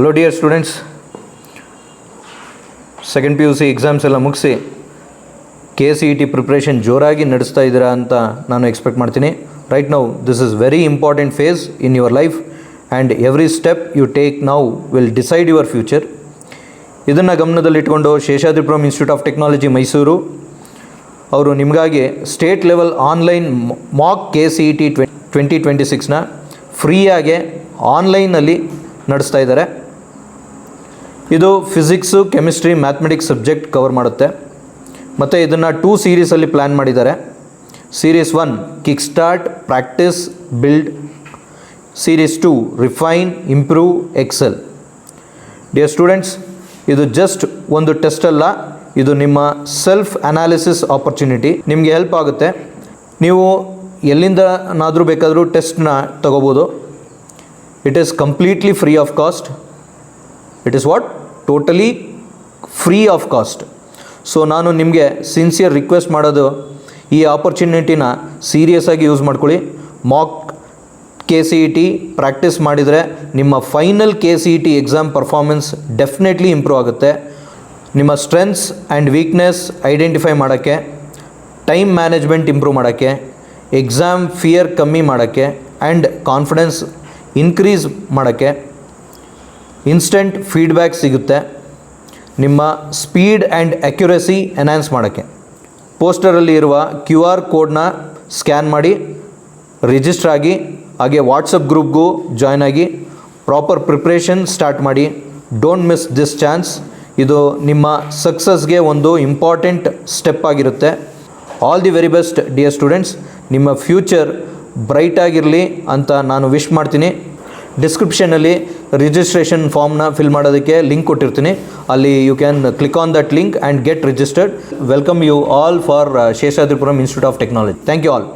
Hello dear students, second PUC exams ಎಲ್ಲ ಮುಗಿಸಿ KCET preparation ಜೋರಾಗಿ ನಡೆಸ್ತಾ ಇದ್ದೀರಾ ಅಂತ ನಾನು ಎಕ್ಸ್ಪೆಕ್ಟ್ ಮಾಡ್ತೀನಿ. Right now this is very important phase in your life and every step you take now will decide your future. ಇದನ್ನು ಗಮನದಲ್ಲಿಟ್ಕೊಂಡು Seshadripuram institute of technology Mysuru ಅವರು ನಿಮಗಾಗಿ state level online mock KCET 2026ನ ಫ್ರೀಯಾಗೆ ಆನ್ಲೈನಲ್ಲಿ ನಡೆಸ್ತಾ ಇದ್ದಾರೆ. ಇದು physics, chemistry, mathematics subject cover ಮಾಡುತ್ತೆ. ಮತ್ತು ಇದನ್ನು 2 ಸೀರೀಸಲ್ಲಿ ಪ್ಲ್ಯಾನ್ ಮಾಡಿದ್ದಾರೆ. Series 1 kick start, practice, build. Series 2 refine, improve, excel. Dear students, ಇದು ಜಸ್ಟ್ ಒಂದು ಟೆಸ್ಟ್ ಅಲ್ಲ, ಇದು ನಿಮ್ಮ ಸೆಲ್ಫ್ ಅನಾಲಿಸಿಸ್ ಆಪರ್ಚುನಿಟಿ. ನಿಮಗೆ ಹೆಲ್ಪ್ ಆಗುತ್ತೆ. ನೀವು ಎಲ್ಲಿಂದನಾದರೂ ಬೇಕಾದರೂ ಟೆಸ್ಟ್ನ ತಗೋಬೋದು. It is completely free of cost. It is what? Totally free of cost. So ನಾನು ನಿಮಗೆ ಸಿನ್ಸಿಯರ್ ರಿಕ್ವೆಸ್ಟ್ ಮಾಡೋದು, ಈ ಆಪರ್ಚುನಿಟಿನ ಸೀರಿಯಸ್ಸಾಗಿ ಯೂಸ್ ಮಾಡ್ಕೊಳ್ಳಿ. ಮಾಕ್ KCET ಪ್ರಾಕ್ಟೀಸ್ ಮಾಡಿದರೆ ನಿಮ್ಮ final KCET exam performance definitely improve ಆಗುತ್ತೆ. ನಿಮ್ಮ ಸ್ಟ್ರೆಂತ್ಸ್ ಆ್ಯಂಡ್ ವೀಕ್ನೆಸ್ ಐಡೆಂಟಿಫೈ ಮಾಡೋಕ್ಕೆ, ಟೈಮ್ ಮ್ಯಾನೇಜ್ಮೆಂಟ್ ಇಂಪ್ರೂವ್ ಮಾಡೋಕ್ಕೆ, ಎಕ್ಸಾಮ್ ಫಿಯರ್ ಕಮ್ಮಿ ಮಾಡೋಕ್ಕೆ ಆ್ಯಂಡ್ ಕಾನ್ಫಿಡೆನ್ಸ್ ಇನ್ಕ್ರೀಸ್ ಮಾಡೋಕ್ಕೆ, ಇನ್ಸ್ಟೆಂಟ್ ಫೀಡ್ಬ್ಯಾಕ್ ಸಿಗುತ್ತೆ. ನಿಮ್ಮ ಸ್ಪೀಡ್ ಆ್ಯಂಡ್ ಅಕ್ಯುರಸಿ ಎನ್ಹ್ಯಾನ್ಸ್ ಮಾಡೋಕ್ಕೆ ಪೋಸ್ಟರಲ್ಲಿ ಇರುವ QR ಕೋಡ್ನ ಸ್ಕ್ಯಾನ್ ಮಾಡಿ ರಿಜಿಸ್ಟರ್ ಆಗಿ, ಹಾಗೆ ವಾಟ್ಸಪ್ ಗ್ರೂಪ್ಗೂ ಜಾಯ್ನ್ ಆಗಿ ಪ್ರಾಪರ್ ಪ್ರಿಪ್ರೇಷನ್ ಸ್ಟಾರ್ಟ್ ಮಾಡಿ. Don't miss this chance. ಇದು ನಿಮ್ಮ ಸಕ್ಸಸ್ಗೆ ಒಂದು ಇಂಪಾರ್ಟೆಂಟ್ ಸ್ಟೆಪ್ ಆಗಿರುತ್ತೆ. All the very best dear students. ನಿಮ್ಮ ಫ್ಯೂಚರ್ ಬ್ರೈಟ್ ಆಗಿರಲಿ ಅಂತ ನಾನು ವಿಶ್ ಮಾಡ್ತೀನಿ. ಡಿಸ್ಕ್ರಿಪ್ಷನಲ್ಲಿ ರಿಜಿಸ್ಟ್ರೇಷನ್ ಫಾರ್ಮ್ನ ಫಿಲ್ ಮಾಡೋದಕ್ಕೆ ಲಿಂಕ್ ಕೊಟ್ಟಿರ್ತೀನಿ. ಅಲ್ಲಿ you can click on that link and get registered. Welcome you all for Seshadripuram institute of technology. Thank you all.